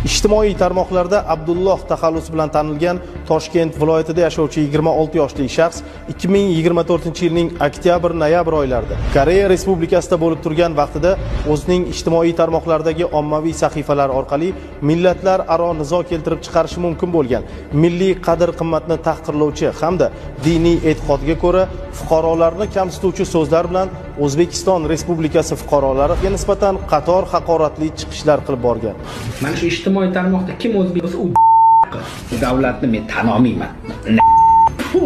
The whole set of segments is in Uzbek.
Ijtimoiy tarmoqlarda Abdulloh taxallusi bilan tanilgan Toshkent viloyatida yashovchi 26 yoshli shaxs 2024-yilning oktyabr-noyabr oylarida Koreya Respublikasida bo'lib turgan vaqtida o'zining ijtimoiy tarmoqlardagi ommaviy sahifalar orqali millatlararo nizo keltirib chiqarishi mumkin bo'lgan milliy qadr-qimmatni tahqirlovchi hamda diniy e'tiqodga ko'ra fuqarolarni kamsituvchi so'zlar bilan O'zbekiston Respublikasi fuqarolariga nisbatan qator haqoratli chiqishlar qilib borgan. Mana shu ijtimoiy tarmoqda kim o'zbek bo'lsa u davlatni men tan olmayman. Bu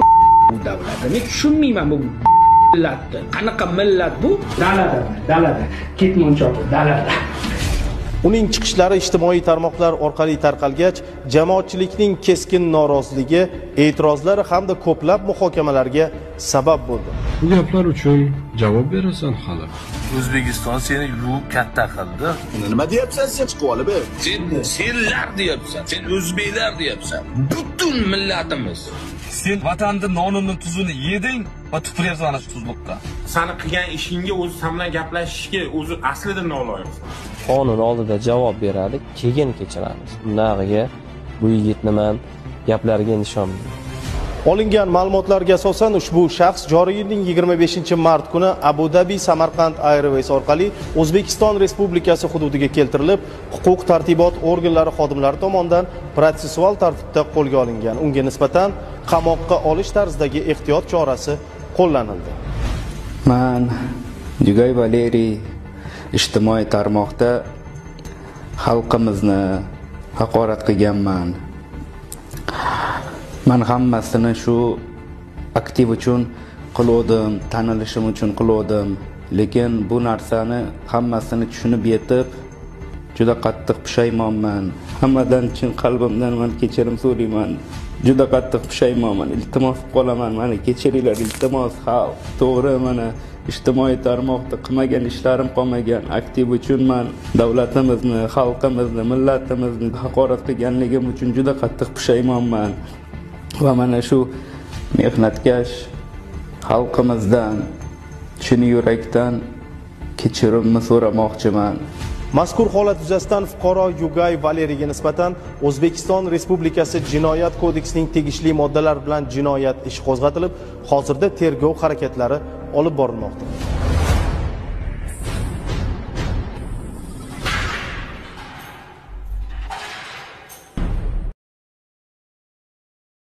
davlatni men tushunmayman bu millatni. Qanaqa millat bu? Dalada. Ketmonchoq dalada. Uning chiqishlari ijtimoiy tarmoqlar orqali tarqalgach, jamoatchilikning keskin noroziligi, e'tirozlari hamda ko'plab muhokamalarga sabab bo'ldi. Bu gaplar uchun javob berasan hali. O'zbekiston seni yuvib katta qildi. Nima deyapsan sen chiqib olib? Senlar deyapsan, sen o'zbeklar deyapsan. Butun millatimiz. Sen vatanning nonini tuzini yeding va tupuryapsan ana shu tuzliqqa. Sani qilgan ishingga o'zi sen bilan gaplashishga o'zi aslida noloyiqsan. Qonun oldida javob beradi, keyin kechiramiz. Bundagiga bu yigitni men gaplariga ishonmayman. Olingan ma'lumotlarga asosan ushbu shaxs joriy yilning 25-mart kuni Abu Dhabi Samarqand Airways orqali O'zbekiston Respublikasi hududiga keltirilib, huquq tartibot organlari xodimlari tomonidan protsessual tartibda qo'lga olingan. Unga nisbatan qamoqqa olish tarzidagi ehtiyot chorasi qo'llanildi. Men Yugay Valeriy ijtimoiy tarmoqda xalqimizni haqorat qilganman. Men hammasini shu aktiv uchun qildim, tanilishim uchun qildim, lekin bu narsani hammasini tushunib yetib, juda qattiq pushaymonman. Hammadan chin qalbimdan men kechirim so'rayman. Juda qattiq pushaymonman. Iltimos qolaman, meni kechiringlar, iltimos. To'g'ri, mana ijtimoiy tarmoqda qilmagan ishlarim qolmagan. Aktiv uchun men davlatimizni, xalqimizni, millatimizni haqorat qilganligim uchun juda qattiq pushaymonman. Va mana shu mehnatkash xalqimizdan chin yurakdan kechirimni so'ramoqchiman. Mazkur holat yuzasidan fuqaro Yugay Valeriyga nisbatan O'zbekiston Respublikasi Jinoyat kodeksining tegishli moddalari bilan jinoyat ishi qo'zg'atilib, hozirda tergov harakatlari olib borilmoqda.